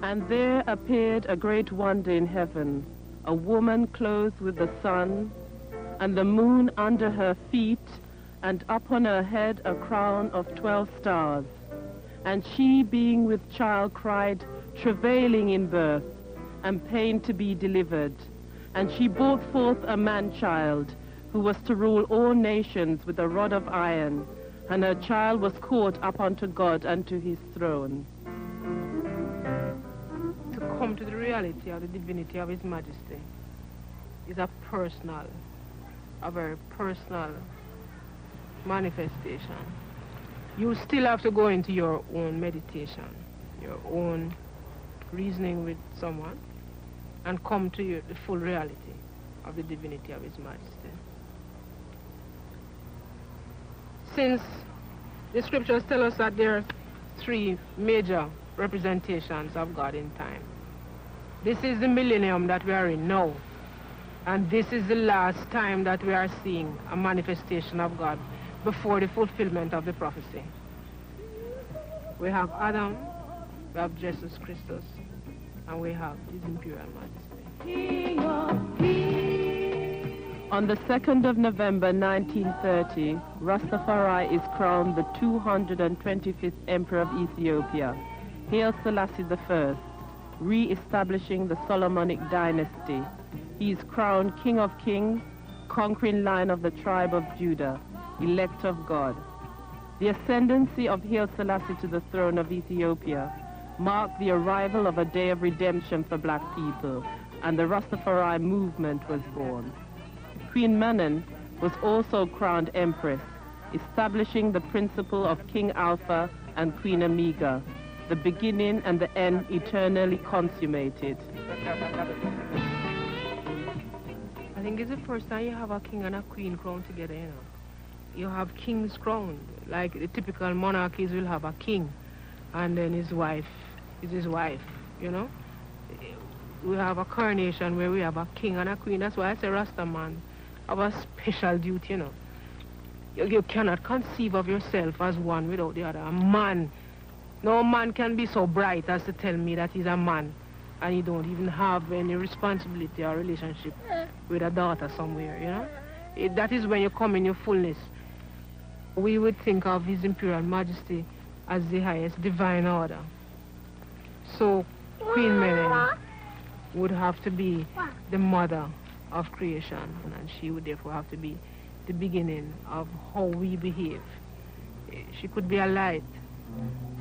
And there appeared a great wonder in heaven, a woman clothed with the sun, and the moon under her feet, and upon her head a crown of 12 stars. And she, being with child, cried, travailing in birth, and pain to be delivered. And she brought forth a man-child, who was to rule all nations with a rod of iron, and her child was caught up unto God and to his throne. Come to the reality of the divinity of His Majesty is a very personal manifestation. You still have to go into your own meditation, your own reasoning with someone, and come to the full reality of the divinity of His Majesty. Since the scriptures tell us that there are 3 major representations of God in time. This is the millennium that we are in now. And this is the last time that we are seeing a manifestation of God before the fulfillment of the prophecy. We have Adam, we have Jesus Christus, and we have His Imperial Majesty. On the 2nd of November 1930, Rastafari is crowned the 225th Emperor of Ethiopia, Haile Selassie I, re-establishing the Solomonic dynasty. He is crowned King of Kings, conquering line of the tribe of Judah, elect of God. The ascendancy of Haile Selassie to the throne of Ethiopia marked the arrival of a day of redemption for black people, and the Rastafari movement was born. Queen Manan was also crowned Empress, establishing the principle of King Alpha and Queen Omega, the beginning and the end eternally consummated. I think it's the first time you have a king and a queen crowned together, you know. You have kings crowned, like the typical monarchies will have a king, and then his wife is his wife, you know. We have a coronation where we have a king and a queen. That's why I say Rasta man have a special duty, you know. You cannot conceive of yourself as one without the other. A man, no man can be so bright as to tell me that he's a man and he don't even have any responsibility or relationship with a daughter somewhere, you know. That is when you come in your fullness. We would think of His Imperial Majesty as the highest divine order. So Queen Mary would have to be the mother of creation, and she would therefore have to be the beginning of how we behave. She could be a light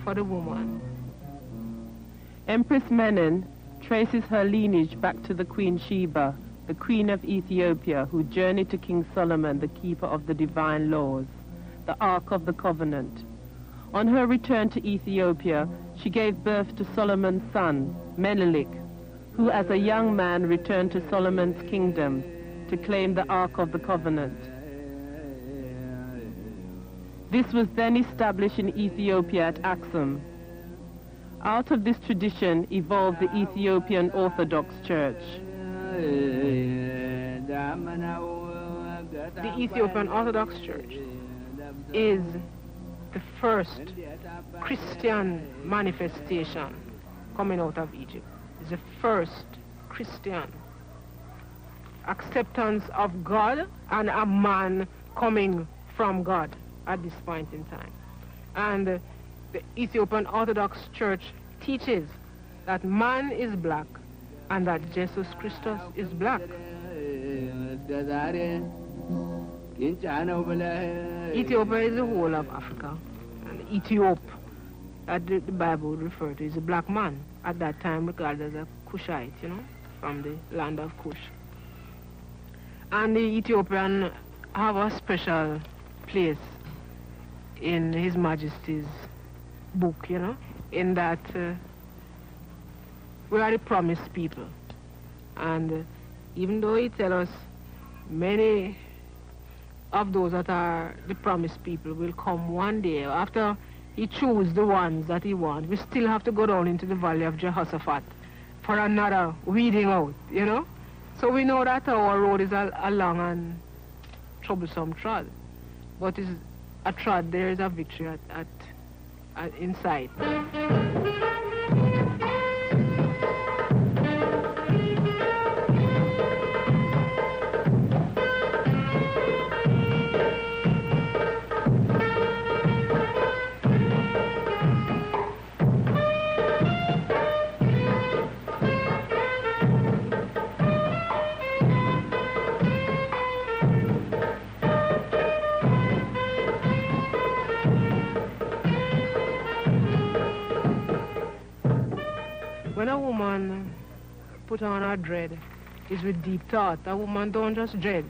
for the woman. Empress Menen traces her lineage back to the Queen Sheba, the Queen of Ethiopia, who journeyed to King Solomon, the keeper of the divine laws, the Ark of the Covenant. On her return to Ethiopia, she gave birth to Solomon's son, Menelik, who as a young man returned to Solomon's kingdom to claim the Ark of the Covenant. This was then established in Ethiopia at Aksum. Out of this tradition evolved the Ethiopian Orthodox Church. The Ethiopian Orthodox Church is the first Christian manifestation coming out of Egypt. It's the first Christian acceptance of God and a man coming from God at this point in time. And the Ethiopian Orthodox Church teaches that man is black and that Jesus Christus is black. Ethiopia is the whole of Africa. And Ethiop, that the Bible would refer to, is a black man, at that time regarded as a Cushite, you know, from the land of Cush. And the Ethiopian have a special place in His Majesty's book, you know, in that we are the promised people. And even though He tells us many of those that are the promised people will come one day, after He chooses the ones that He wants, we still have to go down into the valley of Jehoshaphat for another weeding out, you know. So we know that our road is a long and troublesome trod, but it's a trot, there is a victory at in sight. When a woman put on her dread, it's with deep thought. A woman don't just dread.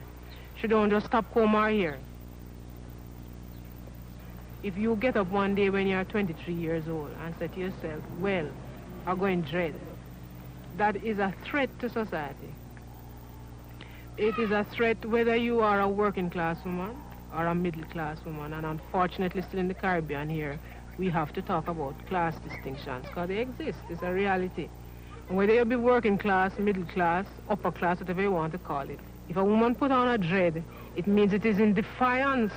She don't just stop comb her hair. If you get up one day when you're 23 years old and say to yourself, well, I'm going to dread, that is a threat to society. It is a threat whether you are a working class woman or a middle class woman, and unfortunately still in the Caribbean here, we have to talk about class distinctions because they exist. It's a reality. And whether you be working class, middle class, upper class, whatever you want to call it, if a woman put on a dread, it means it is in defiance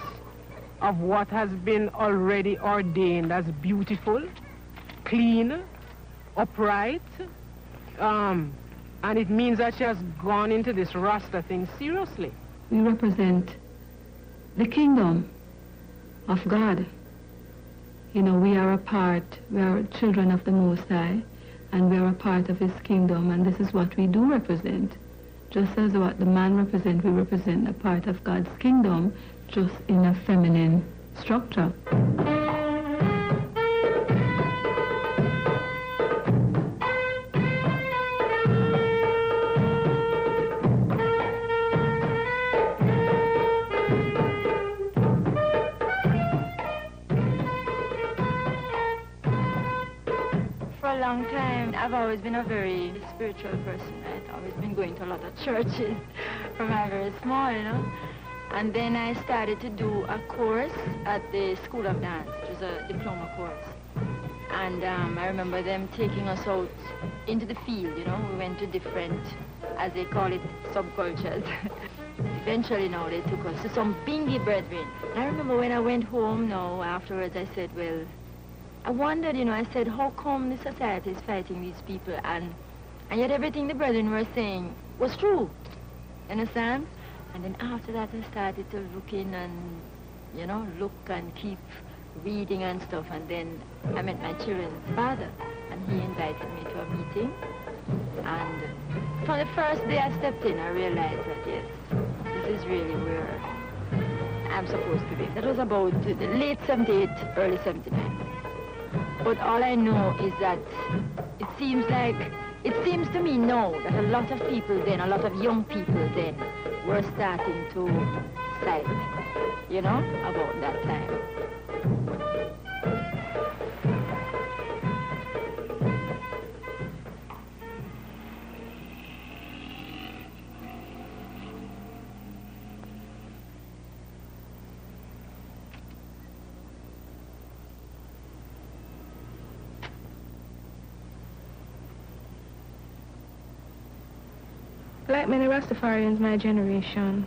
of what has been already ordained as beautiful, clean, upright, and it means that she has gone into this Rasta thing seriously. We represent the kingdom of God. You know, we are children of the Most High, and we are a part of His kingdom, and this is what we do represent. Just as what the man represents, we represent a part of God's kingdom, just in a feminine structure. Long time. I've always been a very spiritual person, right? I've always been going to a lot of churches from I was very small, you know. And then I started to do a course at the School of Dance, which was a diploma course. And I remember them taking us out into the field, you know. We went to different, as they call it, subcultures. Eventually now they took us to some Bingy brethren. I remember when I went home now, afterwards I said, well, I wondered, you know, I said, how come the society is fighting these people and yet everything the brethren were saying was true, understand? And then after that I started to look in and, you know, look and keep reading and stuff, and then I met my children's father and he invited me to a meeting, and from the first day I stepped in I realized that yes, this is really where I'm supposed to be. That was about the late 78, early 79. But all I know is that it seems to me now that a lot of people then, a lot of young people then, were starting to cite, you know, about that time. Like many Rastafarians my generation,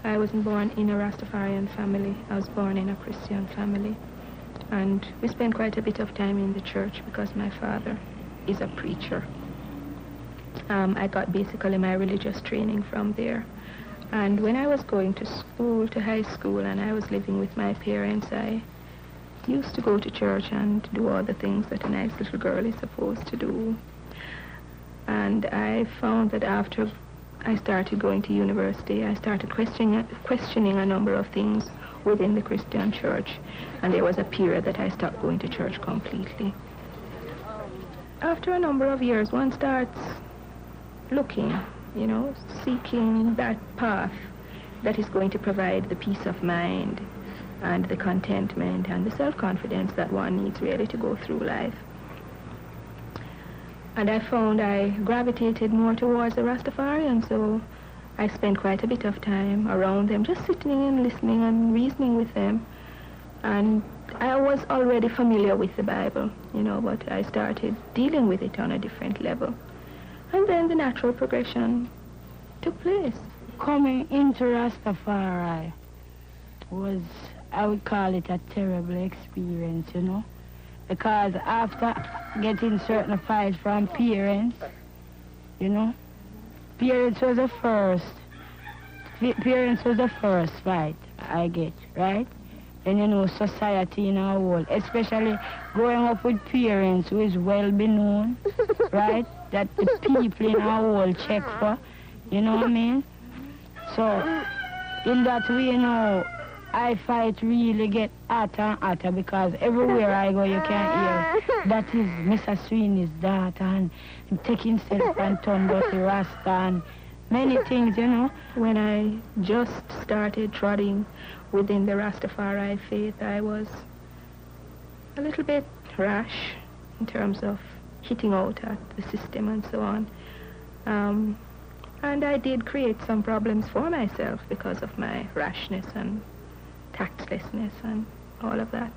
I wasn't born in a Rastafarian family. I was born in a Christian family. And we spent quite a bit of time in the church because my father is a preacher. I got basically my religious training from there. And when I was going to school, to high school, and I was living with my parents, I used to go to church and do all the things that a nice little girl is supposed to do. And I found that after I started going to university, I started questioning a number of things within the Christian church. And there was a period that I stopped going to church completely. After a number of years, one starts looking, you know, seeking that path that is going to provide the peace of mind and the contentment and the self-confidence that one needs really to go through life. And I found I gravitated more towards the Rastafarians, so I spent quite a bit of time around them, just sitting and listening and reasoning with them. And I was already familiar with the Bible, you know, but I started dealing with it on a different level. And then the natural progression took place. Coming into Rastafari, was, I would call it a terrible experience, you know, because after getting certain fights from parents, you know, parents was the first fight I get, right? And, you know, society in our world, especially growing up with parents who is well known, right? That the people in our world check for, you know what I mean? So, in that way, you know, I fight really get hotter and hotter because everywhere I go, you can hear that is Mr. Sweeney's daughter and taking self and turn dirty Rasta and many things, you know. When I just started trotting within the Rastafari faith, I was a little bit rash in terms of hitting out at the system and so on. And I did create some problems for myself because of my rashness and tactlessness and all of that.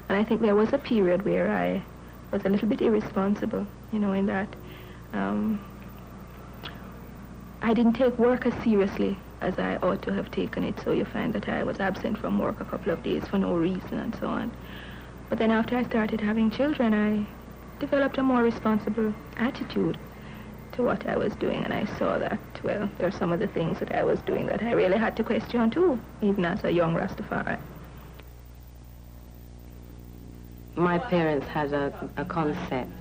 And I think there was a period where I was a little bit irresponsible, you know, in that I didn't take work as seriously as I ought to have taken it. So you find that I was absent from work a couple of days for no reason and so on. But then after I started having children, I developed a more responsible attitude to what I was doing, and I saw that, well, there are some of the things that I was doing that I really had to question too, even as a young Rastafari. My parents had a concept,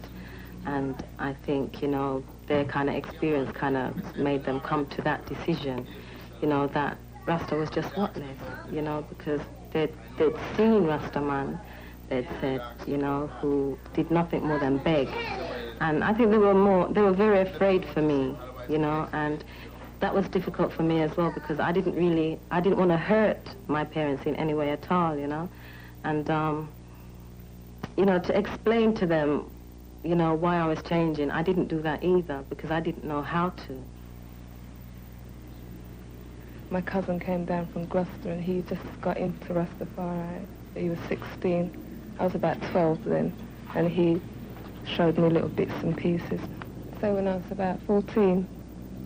and I think, you know, their kind of experience kind of made them come to that decision, you know, that Rasta was just whatless, you know, because they'd seen Rasta man, they'd said, you know, who did nothing more than beg. And I think they were very afraid for me, you know, and that was difficult for me as well because I didn't want to hurt my parents in any way at all, you know. And, you know, to explain to them, you know, why I was changing, I didn't do that either because I didn't know how to. My cousin came down from Gloucester and he just got into Rastafari. He was 16. I was about 12 then, and he showed me little bits and pieces. So when I was about 14,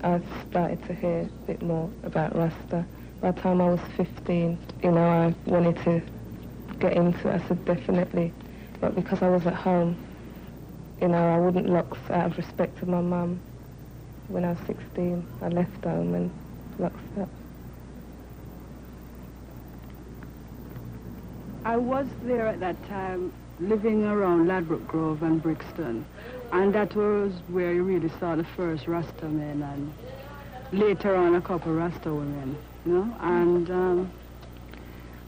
I started to hear a bit more about Rasta. By the time I was 15, you know, I wanted to get into it. I said definitely, but because I was at home, you know, I wouldn't lock out of respect to my mum. When I was 16, I left home and locked up. I was there at that time, living around Ladbroke Grove and Brixton, and that was where you really saw the first Rasta men and later on a couple Rasta women, you know. And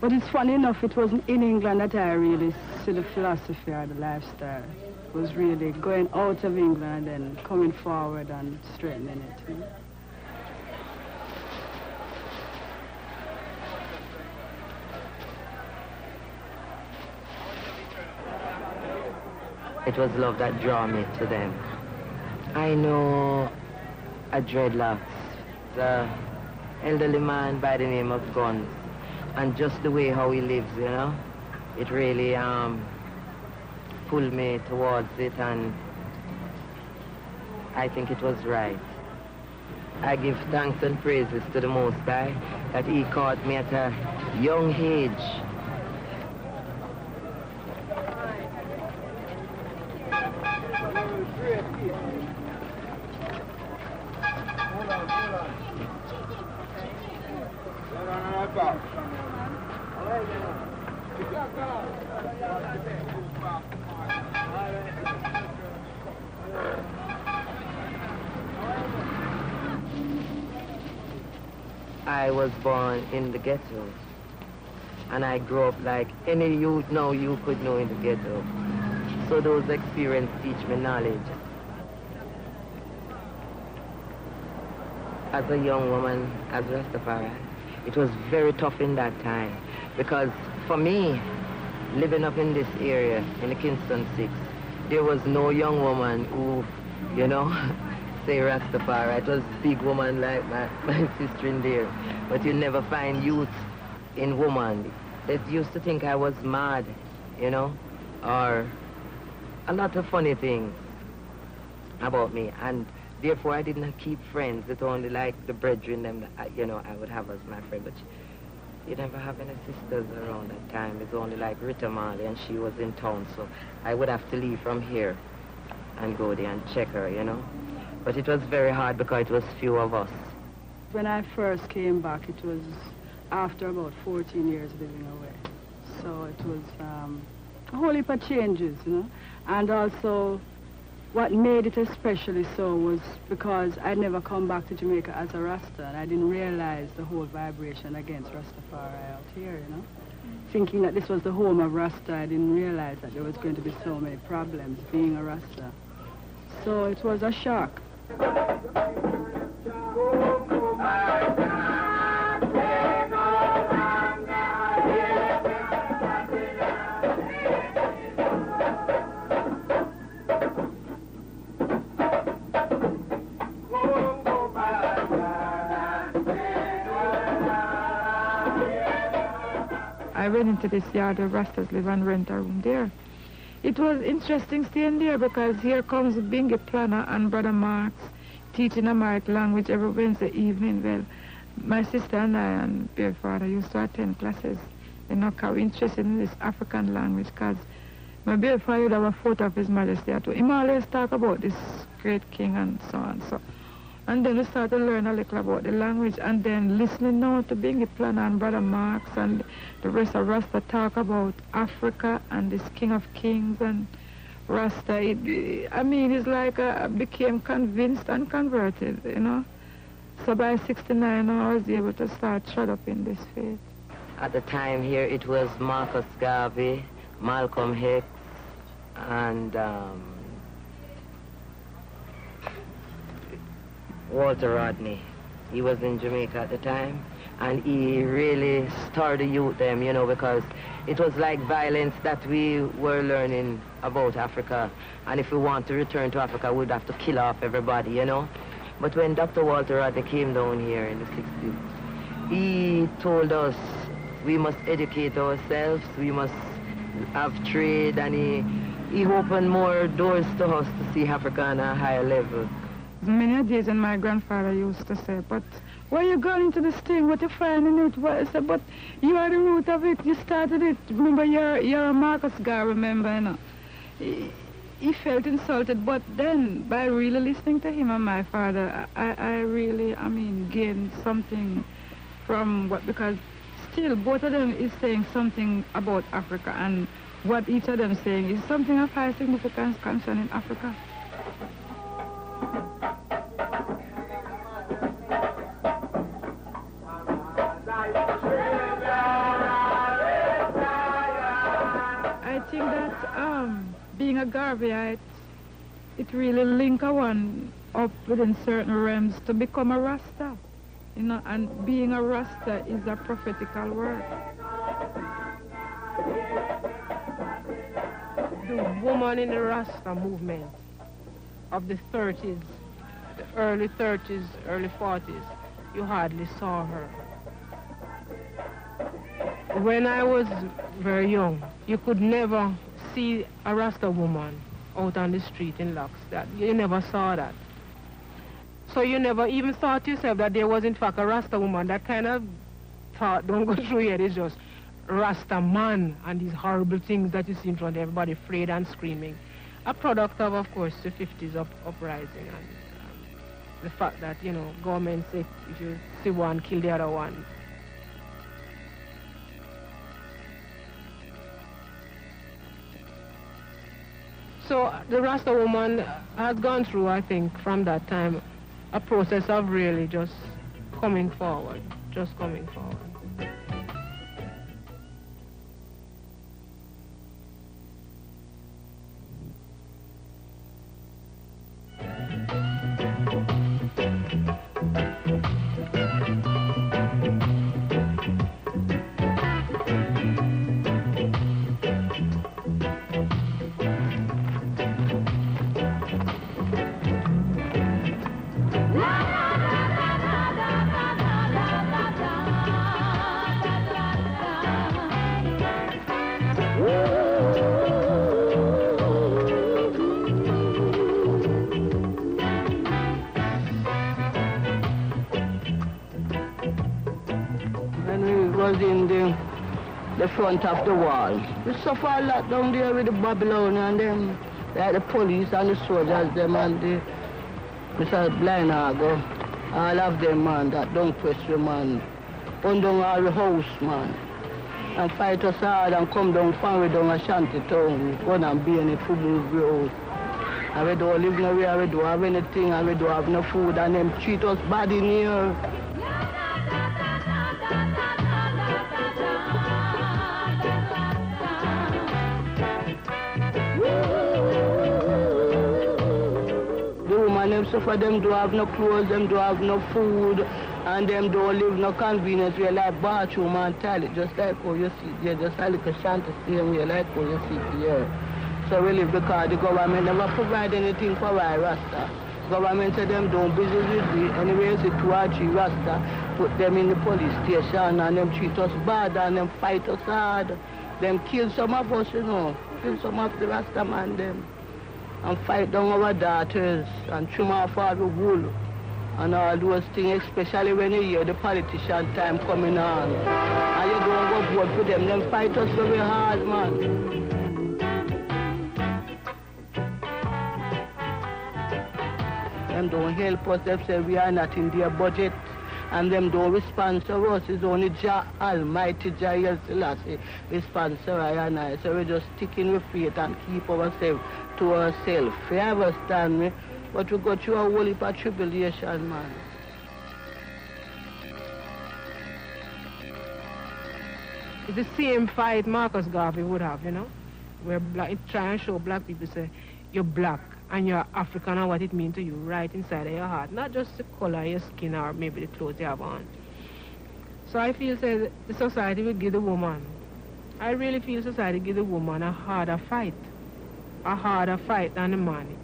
but it's funny enough, it wasn't in England that I really see the philosophy or the lifestyle. It was really going out of England and coming forward and straightening it, you know? It was love that drew me to them. I know a dreadlocks, the elderly man by the name of Guns, and just the way how he lives, you know, it really pulled me towards it, and I think it was right. I give thanks and praises to the Most High that he caught me at a young age. I was born in the ghetto, and I grew up like any youth now you could know in the ghetto. So those experiences teach me knowledge. As a young woman, as Rastafari, it was very tough in that time, because for me, living up in this area, in the Kingston 6, there was no young woman who, you know, say Rastafari. It was big woman like my sister in there. But you never find youth in woman. They used to think I was mad, you know, or a lot of funny things about me. And therefore I didn't keep friends. It only like the brethren them that, you know, I would have as my friend. But He didn't have any sisters around that time. It's only like Rita Marley, and she was in town, so I would have to leave from here and go there and check her, you know. But it was very hard because it was few of us. When I first came back, it was after about 14 years living away. So it was a whole heap of changes, you know. And also, what made it especially so was because I'd never come back to Jamaica as a Rasta, and I didn't realize the whole vibration against Rastafari out here, you know. Thinking that this was the home of Rasta, I didn't realize that there was going to be so many problems being a Rasta. So it was a shock. I went into this yard where Rastas live and rent a room there. It was interesting staying there because here comes Bingy Planner and Brother Marx teaching Amharic language every Wednesday evening. Well, my sister and I and Bear Father used to attend classes, you know, because we're interested in this African language because my Bear Father would have a photo of His Majesty too. He always talk about this great king and so on. So. And then we started to learn a little about the language, and then listening now to Bingy Planner and Brother Marx and the rest of Rasta talk about Africa and this King of Kings and Rasta. I mean, it's like I became convinced and converted, you know. So by 69, I was able to start shut up in this faith. At the time here, it was Marcus Garvey, Malcolm X, and Walter Rodney. He was in Jamaica at the time, and he really stirred the youth them, you know, because it was like violence that we were learning about Africa, and if we want to return to Africa, we'd have to kill off everybody, you know. But when Dr. Walter Rodney came down here in the 60s, he told us we must educate ourselves, we must have trade, and he opened more doors to us to see Africa on a higher level. Many days when my grandfather used to say, but why you going into this thing? What you find in it? What? I said, but you are the root of it. You started it. Remember, you're a Marcus guy, remember, you know. He felt insulted, but then by really listening to him and my father, I really, gained something from what, because still both of them is saying something about Africa, and what each of them saying is something of high significance concerning Africa. I think that being a Garveyite, it really links one up within certain realms to become a Rasta, you know, and being a Rasta is a prophetical word. The woman in the Rasta movement of the 30s, the early 30s, early 40s, you hardly saw her. When I was very young, you could never see a Rasta woman out on the street in Lux. You never saw that. So you never even thought to yourself that there was in fact a Rasta woman. That kind of thought don't go through your head. It's just Rasta man and these horrible things that you see in front of everybody, afraid and screaming. A product of course, the 50s uprising and the fact that, you know, government said if you see one, kill the other one. So the Rasta woman has gone through, I think, from that time, a process of really just coming forward, just coming forward. in the front of the wall. We suffer a lot down there with the Babylon and them, like the police and the soldiers, them and the Mr. Blinago, all of them, man, that don't question, man. Run down all the house, man. And fight us hard and come down from we down a shanty town, go and be in the football ground. And we don't live nowhere, we don't have anything, and we don't have no food, and them treat us bad in here. The woman them suffer, them don't have no clothes, them don't have no food, and them don't live no convenience. We like bathroom and toilet, just like how you see here, just like a shanty same way, like how you see here. So we live because the government never provide anything for our Rasta. Government said them don't business with me. Anyway, it's 2 or 3 Rasta, put them in the police station and them treat us bad and them fight us hard. Them kill some of us, you know, kill some of the Rasta man them. And fight down our daughters and trim off all the wool and all those things, especially when you hear the politician time coming on. And you don't go vote for them fight us very hard, man. Them don't help us, they say we are not in their budget, and them don't respond to us. It's only Jah Almighty, Jah Selassie responds to I and I. So we just stick in with faith and keep ourselves to ourselves. You understand me? But we go through a whole heap of tribulation, man. It's the same fight Marcus Garvey would have, you know, where black, try and show black people, say, you're black and you're African and what it means to you right inside of your heart. Not just the color of your skin or maybe the clothes you have on. So I feel, say, the society will give the woman, I really feel society give the woman a harder fight than the man.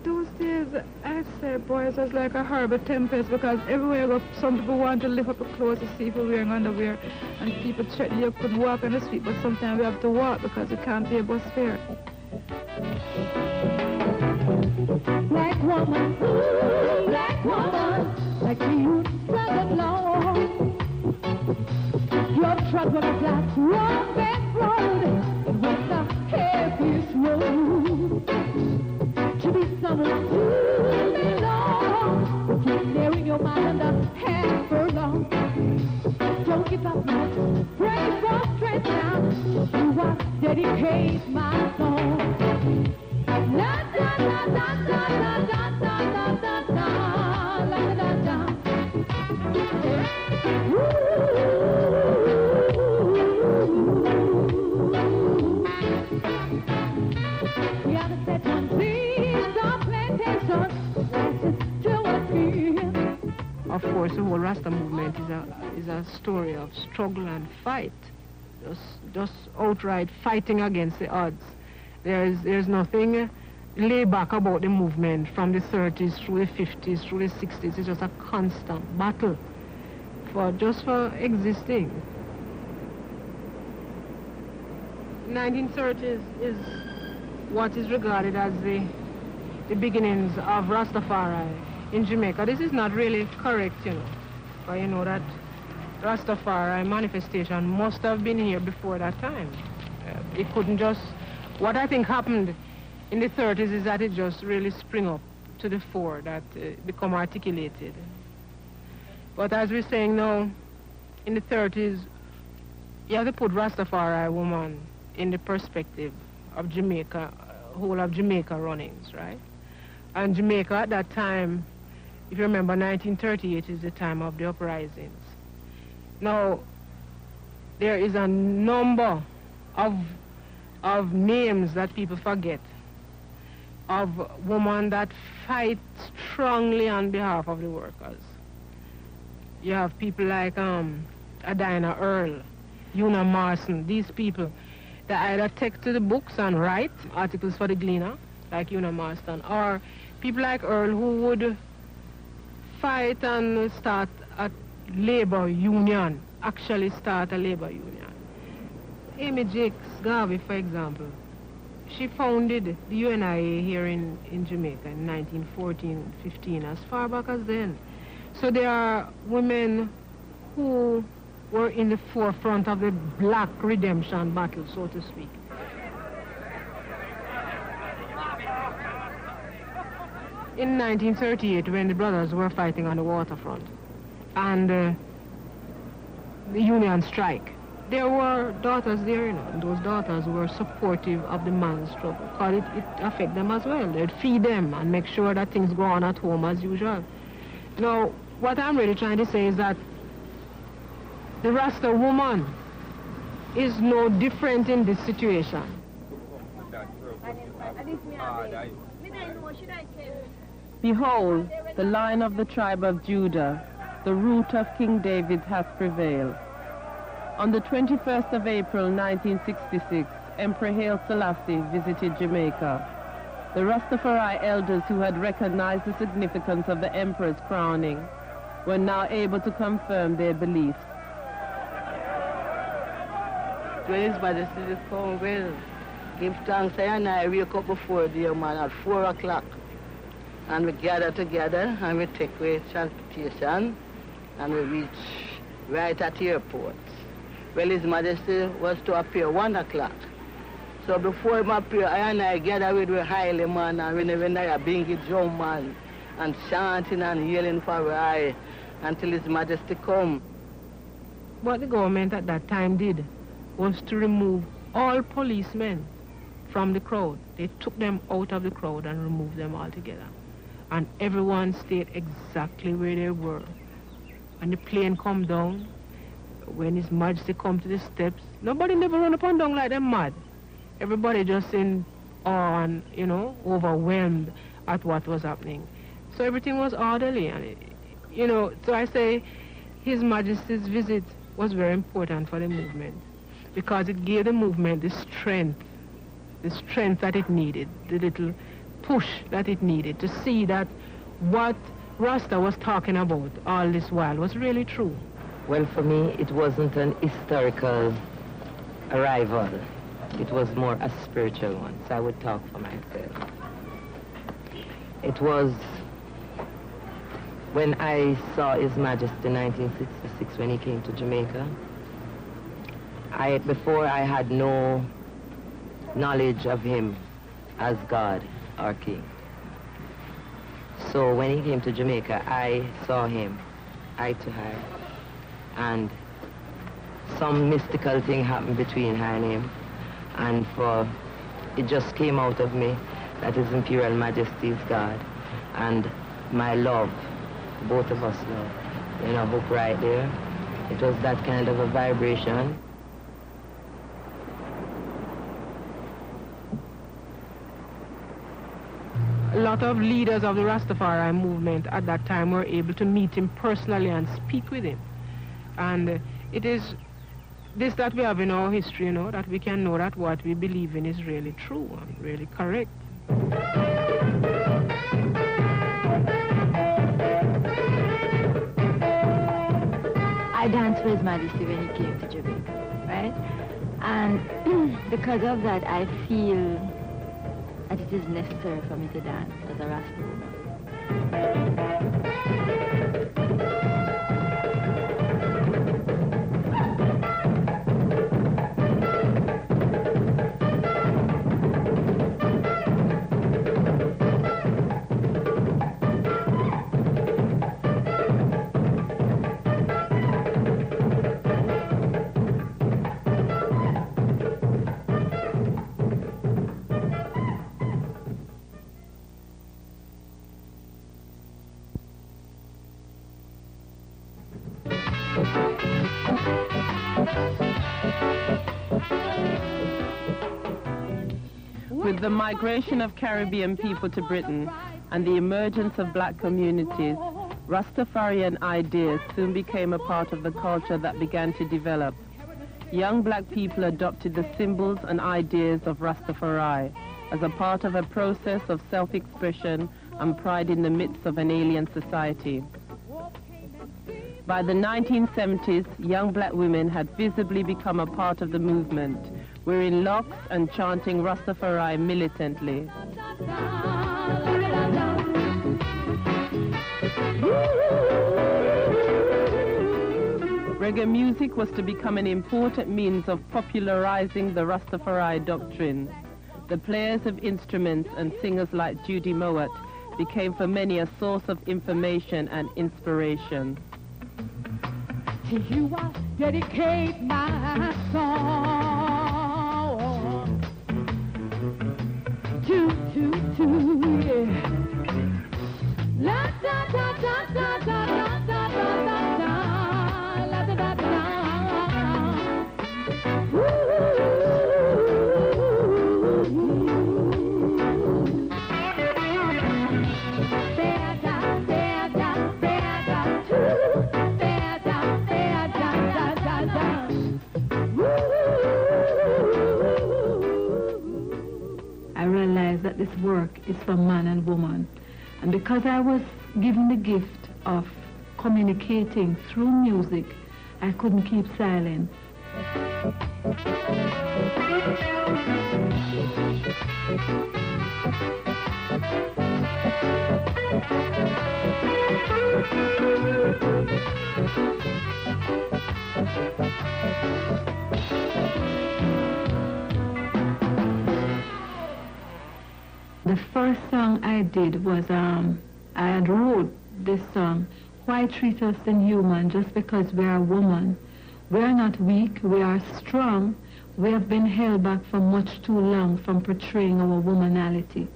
Those days, I'd say, boys, was like a horrible tempest because everywhere you go, some people want to lift up the clothes to see if you're wearing underwear, and people threaten you could walk on the street, but sometimes we have to walk because we can't pay bus fare. Black woman, like you struggled long. Your trouble is like one bad road, and when the heaviest road. To be someone to belong, will keep clearing your mind under half furlong. Don't give up now, just pray for strength now. You are dedicate my song. La da da da da da da da da da la da da. We are the set one trees, the plantation, still a tree. Of course, the whole Rasta movement is a story of struggle and fight, just outright fighting against the odds. There's nothing laid back about the movement from the 30s through the 50s through the 60s. It's just a constant battle for existing. 1930s is what is regarded as the beginnings of Rastafari in Jamaica. This is not really correct, you know, but you know that Rastafari manifestation must have been here before that time. It couldn't just... What I think happened in the 30s is that it just really spring up to the fore, that become articulated. But as we're saying now, in the 30s, you have to put Rastafari woman in the perspective of Jamaica, whole of Jamaica runnings, right? And Jamaica at that time, if you remember, 1938 is the time of the uprisings. Now, there is a number of names that people forget, of women that fight strongly on behalf of the workers. You have people like Adina Earl, Una Marson, these people that either take to the books and write articles for the Gleaner, like Una Marston, or people like Earl who would fight and start a labor union, actually start a labor union. Amy Jakes Garvey, for example, she founded the UNIA here in Jamaica in 1914-15, as far back as then. So there are women who were in the forefront of the black redemption battle, so to speak. In 1938, when the brothers were fighting on the waterfront and the Union strike, there were daughters there, you know, and those daughters were supportive of the man's struggle because it affected them as well. They'd feed them and make sure that things go on at home as usual. Now, what I'm really trying to say is that the Rasta woman is no different in this situation. Behold, the Lion of the tribe of Judah, the root of King David, hath prevailed. On the 21st of April, 1966, Emperor Haile Selassie visited Jamaica. The Rastafari elders who had recognized the significance of the emperor's crowning were now able to confirm their beliefs. When His Majesty is come, well, give thanks. I wake up before the man at 4 o'clock. And we gather together and we take away transportation and we reach right at the airport. Well, His Majesty was to appear 1 o'clock. So before him appear, I gather with the highly man and when I bring it drum man and chanting and yelling for I until His Majesty come. What the government at that time did was to remove all policemen from the crowd. They took them out of the crowd and removed them altogether. And everyone stayed exactly where they were. And the plane come down, when His Majesty come to the steps, nobody never run up and down like them mad. Everybody just in awe and, you know, overwhelmed at what was happening. So everything was orderly. And, you know, so I say His Majesty's visit was very important for the movement because it gave the movement the strength that it needed, the little push that it needed to see that what Rasta was talking about all this while was really true. Well, for me, it wasn't an historical arrival. It was more a spiritual one, so I would talk for myself. It was when I saw His Majesty in 1966 when he came to Jamaica. Before I had no knowledge of him as God or King. So when he came to Jamaica, I saw him eye to eye. And some mystical thing happened between her and him. And it just came out of me that His Imperial Majesty is God. And my love, both of us love, you know, hook right there. It was that kind of a vibration. A lot of leaders of the Rastafari movement at that time were able to meet him personally and speak with him. And it is this that we have in our history, you know, that we can know that what we believe in is really true and really correct. I danced for His Majesty when he came to Jamaica, right? And because of that, I feel that it is necessary for me to dance as a Rasta woman. With the migration of Caribbean people to Britain and the emergence of black communities, Rastafarian ideas soon became a part of the culture that began to develop. Young black people adopted the symbols and ideas of Rastafari as a part of a process of self-expression and pride in the midst of an alien society. By the 1970s, young black women had visibly become a part of the movement, wearing locks and chanting Rastafari militantly. Reggae music was to become an important means of popularizing the Rastafari doctrine. The players of instruments and singers like Judy Mowat became for many a source of information and inspiration. To you I dedicate my song. Yeah. La da da da da da da da da da la da da da. I realized that this work is for man and woman. And because I was given the gift of communicating through music, I couldn't keep silent. The first song I did was, I had wrote this song, Why Treat Us Inhuman Just Because We Are Woman? We are not weak, we are strong. We have been held back for much too long from portraying our womanality.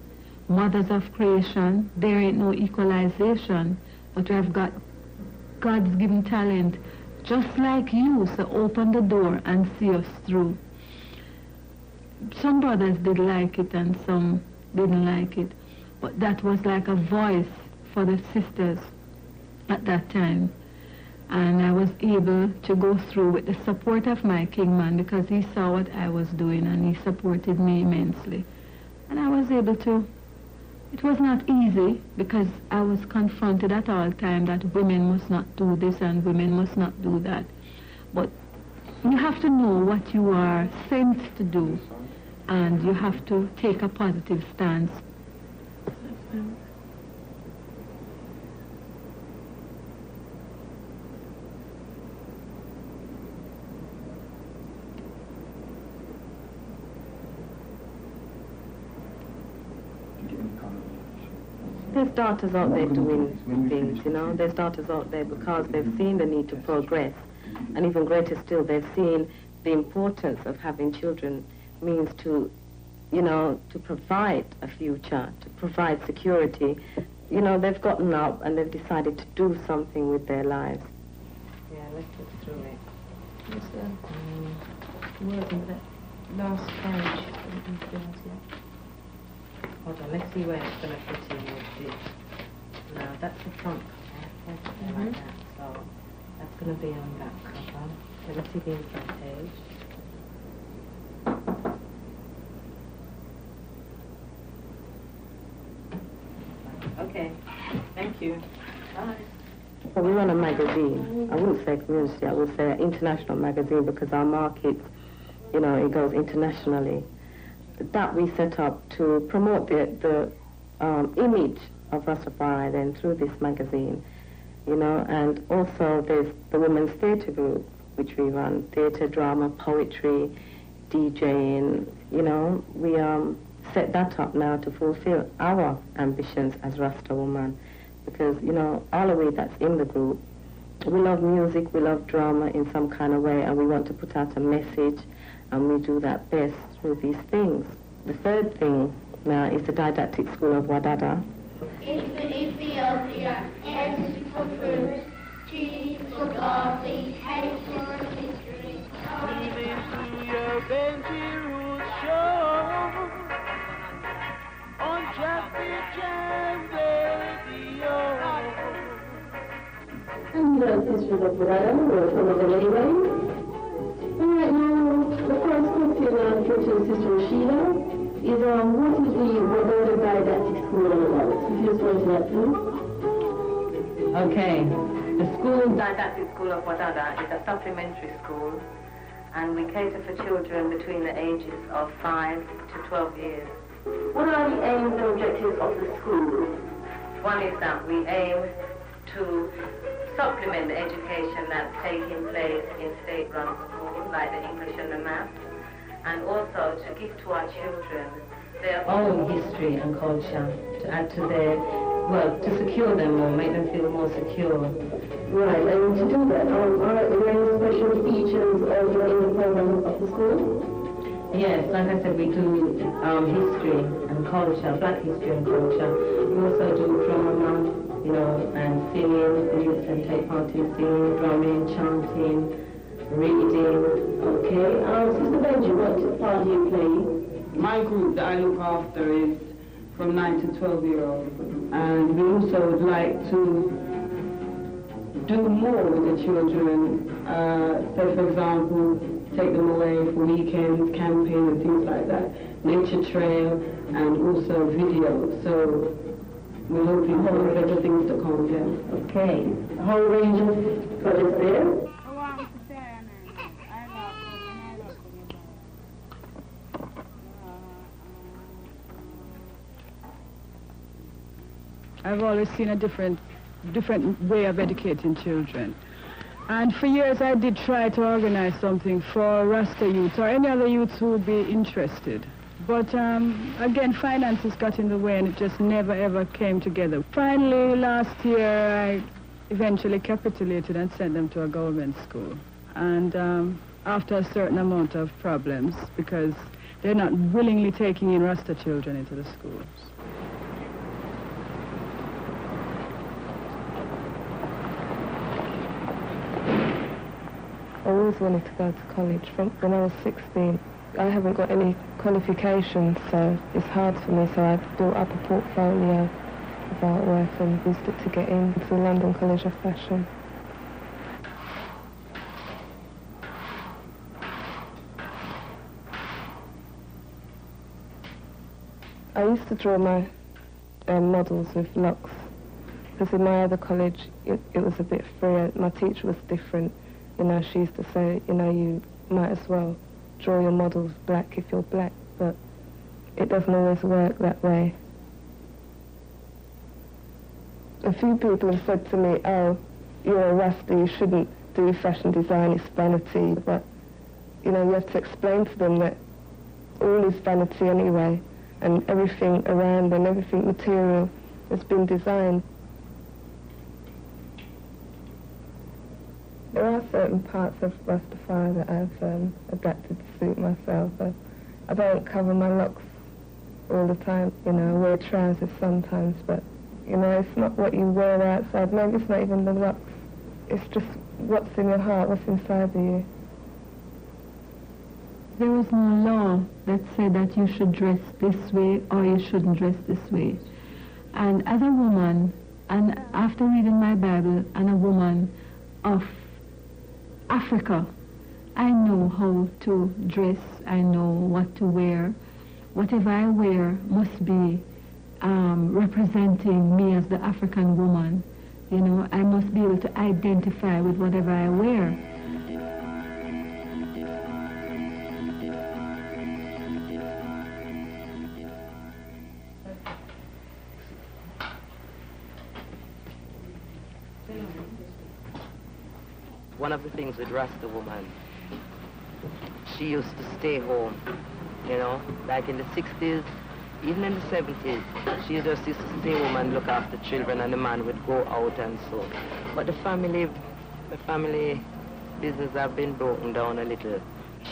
Mothers of creation, there ain't no equalization, but we have got God's given talent, just like you, so open the door and see us through. Some brothers did like it and some didn't like it, but that was like a voice for the sisters at that time. And I was able to go through with the support of my king man, because he saw what I was doing and he supported me immensely. And I was able to, it was not easy, because I was confronted at all times that women must not do this and women must not do that. But you have to know what you are sent to do, and you have to take a positive stance. There's daughters out there doing things, you know. There's daughters out there because they've seen the need to progress. And even greater still, they've seen the importance of having children means to, you know, to provide a future, to provide security. You know, they've gotten up and they've decided to do something with their lives. Yeah, let's look through it. What's the that last page? Hold on, let's see where it's going to fit in with this. Now, that's the front cover. Like that. So, that's going to be on that cover. Okay, let's see the inside page. Okay, thank you. Bye. Well, we run a magazine. I wouldn't say community, I would say an international magazine, because our market, you know, it goes internationally. That we set up to promote the image of Rastafari then through this magazine, you know, and also there's the women's theatre group, which we run, theatre, drama, poetry, DJing, you know. We set that up now to fulfill our ambitions as Rasta woman, because, you know, all of it that's in the group, we love music, we love drama in some kind of way, and we want to put out a message, and we do that best through these things. The third thing now is the didactic school of Wadada. Infant Ethiopia, S for fruit, G for coffee, H for history. Leaning to your Benji Root show on Jeffrey Jam Radio. And the sisters of Wadada, we're from the anyway. And right now, the first question I'm putting Sister Rashida is what is the Wadada Didactic School all about? If you just want to that, please. Okay, the didactic school of Wadada is a supplementary school, and we cater for children between the ages of 5 to 12 years. What are the aims and objectives of the school? One is that we aim to supplement the education that's taking place in state-run schools, like the English and the math, and also to give to our children their own history and culture, to add to their, well, to secure them more, make them feel more secure. Right, and to do that, are there any special features also in the program of the school? Yes, like I said, we do history and culture, black history and culture. We also do drama, you know, and singing. The youth can take part in singing, drumming, chanting, reading. Okay, Sister Benji, what part do you play? My group that I look after is from 9 to 12-year-olds, and we also would like to do more with the children. Say, for example, take them away for weekends, camping and things like that, nature trail, and also video. So we're hoping for better things to come, yeah. Okay, a whole range of projects there. I've always seen a different way of educating children. And for years I did try to organize something for Rasta youth or any other youths who would be interested. But again, finances got in the way and it just never ever came together. Finally, last year I eventually capitulated and sent them to a government school. And after a certain amount of problems, because they're not willingly taking in Rasta children into the schools. I always wanted to go to college from when I was 16. I haven't got any qualifications, so it's hard for me, so I built up a portfolio of artwork and used it to get into London College of Fashion. I used to draw my models with locks, because in my other college it was a bit freer. My teacher was different. You know, she used to say, you know, you might as well draw your models black if you're black, but it doesn't always work that way. A few people have said to me, oh, you're a Rasta, you shouldn't do fashion design, it's vanity. But, you know, you have to explain to them that all is vanity anyway, and everything around and everything material has been designed. There are certain parts of Rastafari that I've adapted to suit myself. I don't cover my locks all the time, you know, I wear trousers sometimes, but, you know, it's not what you wear outside. Maybe it's not even the locks. It's just what's in your heart, what's inside of you. There was no law that said that you should dress this way or you shouldn't dress this way. And as a woman, and after reading my Bible, and a woman of Africa, I know how to dress, I know what to wear. Whatever I wear must be representing me as the African woman. You know, I must be able to identify with whatever I wear. One of the things with Rasta woman, she used to stay home, you know, like in the 60s, even in the 70s. She just used to stay home and look after children, and the man would go out and so. But the family business have been broken down a little.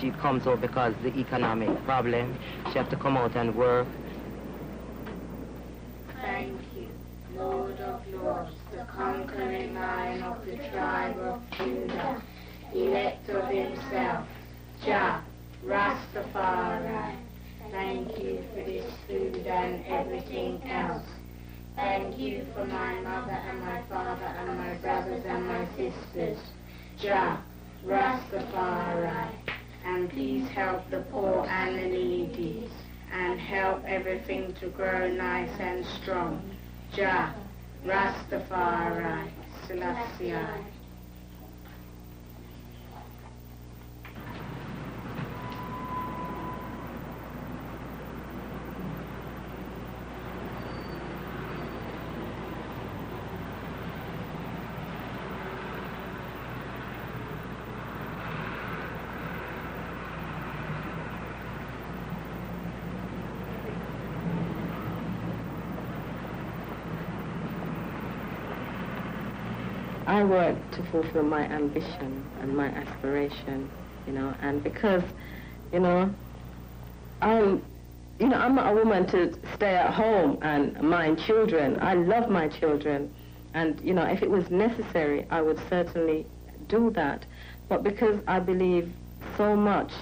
She comes out because the economic problem. She have to come out and work. Thank you, Lord of Lords, the conquering Lion of the tribe of Judah, elect of himself, Jah, Rastafari. Thank you for this food and everything else. Thank you for my mother and my father and my brothers and my sisters, Jah, Rastafari. And please help the poor and the needy, and help everything to grow nice and strong. Jah, Rastafari, Selassie. I work to fulfill my ambition and my aspiration, you know, and because, you know, I'm not a woman to stay at home and mind children. I love my children, and, you know, if it was necessary, I would certainly do that. But because I believe so much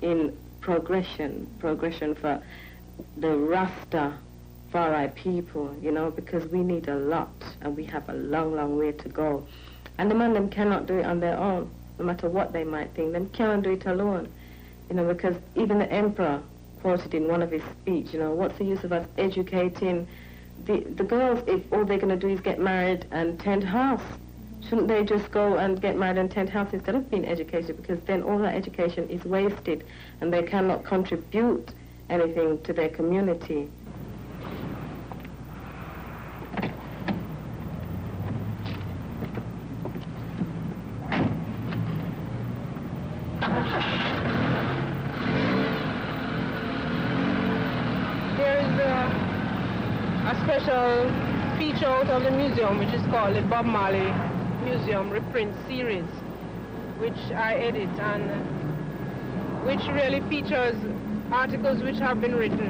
in progression for the Rastafari people, you know, because we need a lot, and we have a long, long way to go. And the man, them cannot do it on their own, no matter what they might think. Them cannot do it alone, you know, because even the emperor quoted in one of his speech, you know, what's the use of us educating the girls if all they're going to do is get married and tend house? Shouldn't they just go and get married and tend house instead of being educated? Because then all that education is wasted and they cannot contribute anything to their community. Special feature out of the museum, which is called the Bob Marley Museum Reprint Series, which I edit, and which really features articles which have been written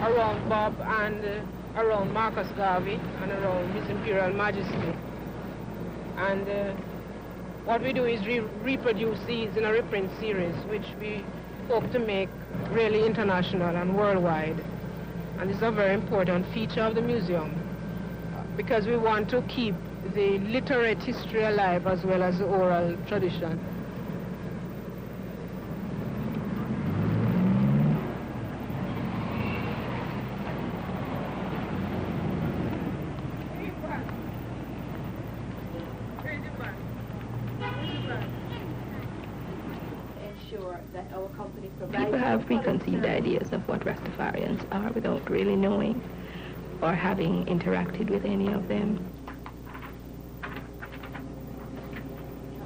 around Bob and around Marcus Garvey and around His Imperial Majesty. And what we do is reproduce these in a reprint series, which we hope to make really international and worldwide. And it's a very important feature of the museum because we want to keep the literate history alive as well as the oral tradition. People have preconceived ideas of what Rastafarians are without really knowing or having interacted with any of them.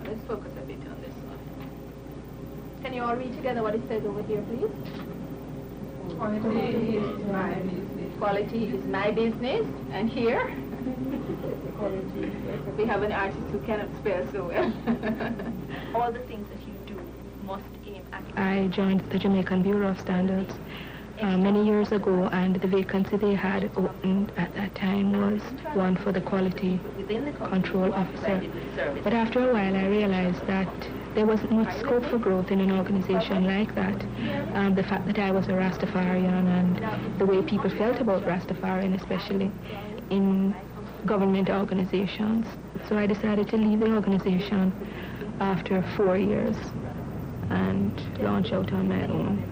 Let's focus a bit on this one. Can you all read together what it says over here, please? Quality is my business. Quality is my business. And here? We have an artist who cannot spell so well. All the things that you do must aim at. I joined the Jamaican Bureau of Standards many years ago, and the vacancy they had opened at that time was one for the quality control officer. But after a while I realized that there wasn't much scope for growth in an organization like that. The fact that I was a Rastafarian and the way people felt about Rastafarian, especially in government organizations. So I decided to leave the organization after 4 years and launch out on my own.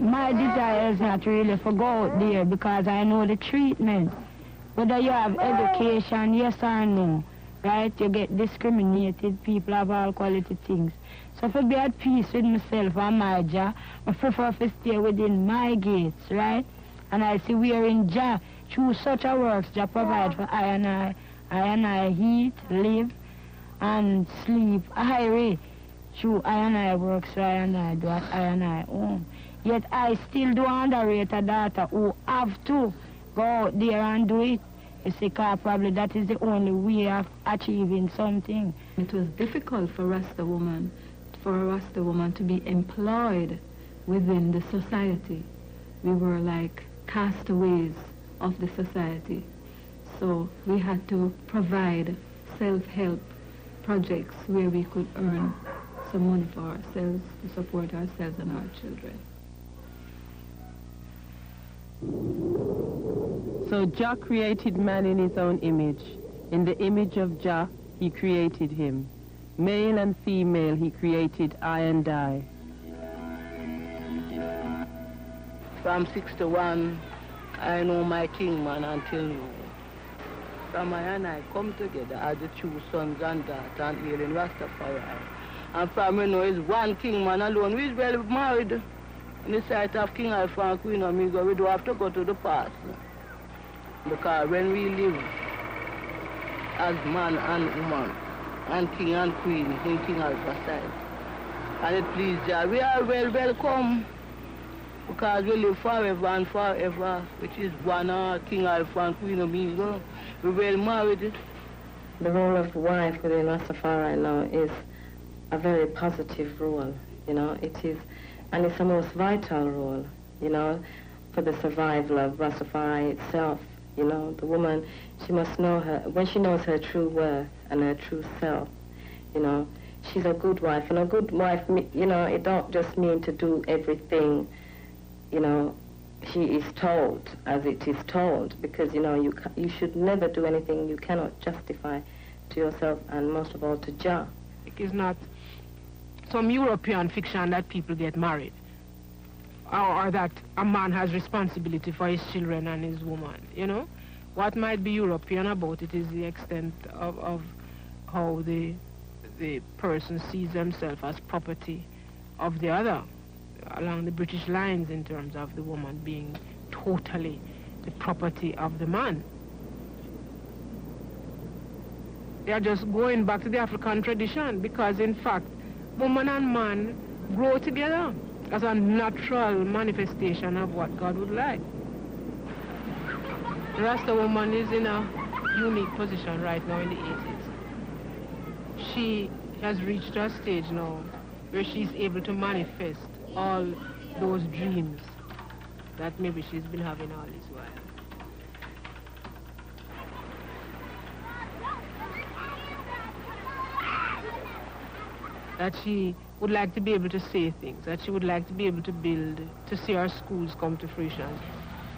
My desire is not really to go out there because I know the treatment. Whether you have education, yes or no, right? You get discriminated, people have all quality things. So to be at peace with myself and my job, I prefer to stay within my gates, right? And I see we are in Jah, through such a works, Jah provide for I and I eat, live, and sleep. I read through I and I works, so I and I do what I and I own. Yet I still do underrate a daughter who have to go out there and do it. You see, probably that is the only way of achieving something. It was difficult for a Rasta woman to be employed within the society. We were like castaways of the society. So we had to provide self-help projects where we could earn some money for ourselves, to support ourselves and our children. So Jah created man in his own image. In the image of Jah, he created him. Male and female, he created I and I. From 61, I know my king man until now. From I and I come together as the two sons and daughters and healing Rastafari. And from you know is one king man alone who is well married. In the sight of King Alpha and Queen Omega, we don't have to go to the past. Because when we live as man and woman, and king and queen in King Alpha's side, and it please Jah, we are well welcome. Because we live forever and forever, which is one King Alpha and Queen Omega. We're well married. The role of wife within Rastafari now is a very positive role, you know. It is, and it's the most vital role, you know, for the survival of Rastafari itself. You know, the woman, she must know her, when she knows her true worth and her true self, you know, she's a good wife. And a good wife, you know, it don't just mean to do everything, you know, she is told as it is told, because, you know, you should never do anything you cannot justify to yourself and most of all to Jah. It is not some European fiction that people get married, or that a man has responsibility for his children and his woman, you know. What might be European about it is the extent of how the person sees themselves as property of the other, along the British lines, in terms of the woman being totally the property of the man. They are just going back to the African tradition, because in fact, woman and man grow together as a natural manifestation of what God would like. The Rasta woman is in a unique position right now in the 80s. She has reached a stage now where she's able to manifest all those dreams that maybe she's been having all this while. That she would like to be able to say things, that she would like to be able to build, to see our schools come to fruition.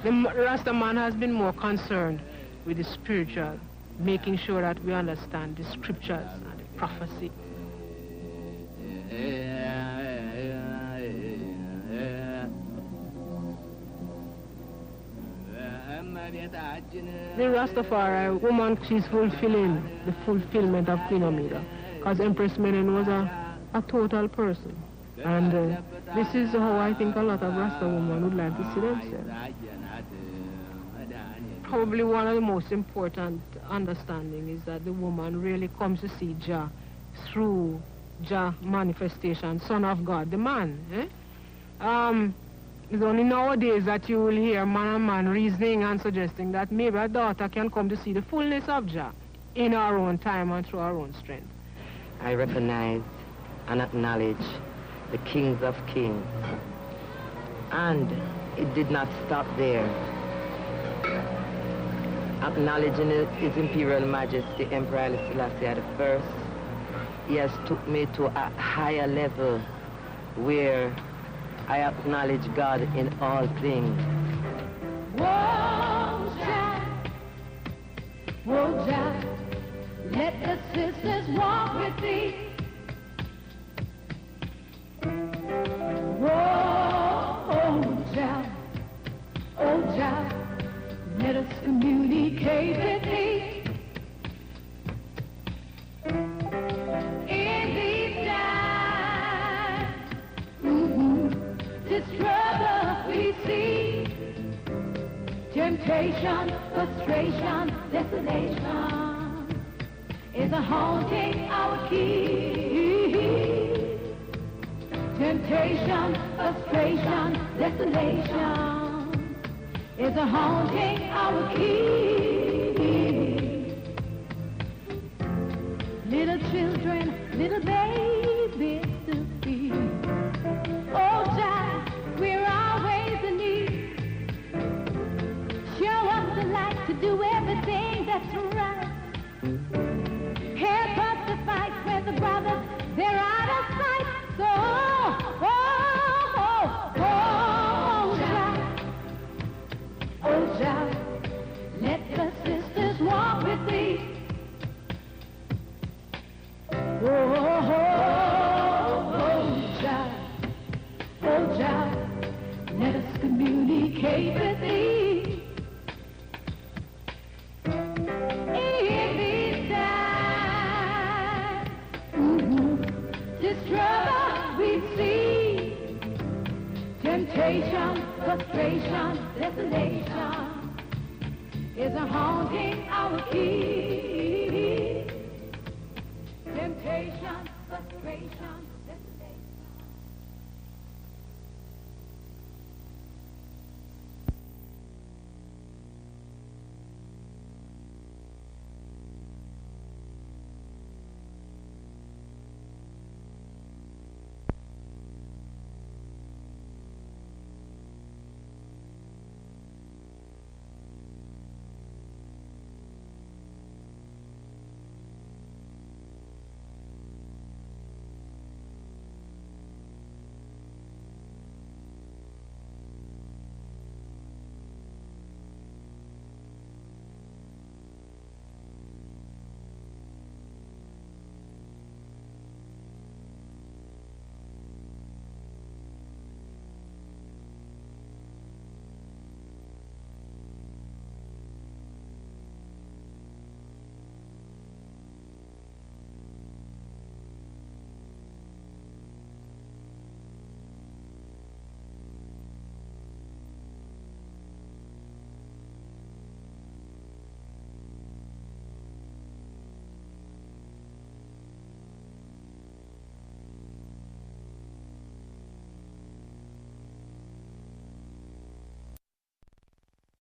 The Rasta man has been more concerned with the spiritual, making sure that we understand the scriptures and the prophecy. The Rastafari woman, she's fulfilling the fulfillment of Queen Omega, because Empress Menen was a total person. And this is how I think a lot of Rasta women would like to see themselves. Probably one of the most important understanding is that the woman really comes to see Jah through Jah manifestation, Son of God, the man. It's only nowadays that you will hear man and man reasoning and suggesting that maybe a daughter can come to see the fullness of Jah in our own time and through our own strength. I recognize and acknowledge the kings of kings. And it did not stop there. Acknowledging His Imperial Majesty Emperor Haile Selassie I, he has took me to a higher level where I acknowledge God in all things. Whoa, Jah, whoa, Jah, let the sisters walk with thee. Whoa, Jah, oh, Jah, let us communicate with thee. In these times, this struggle we see, temptation, frustration, desolation is a haunting our key. Temptation, frustration, desolation is a haunting our key. Little children, little babies to feed. Oh, Jah, we're always in need. Show us the light to do everything that's right. Help us to fight when the brothers, they're out of sight. So, oh, Jah, let the sisters walk with thee. Jah, let us communicate with thee. In these times, this trouble we see, temptation, frustration, desolation is a haunting our key. Temptation, frustration, desolation.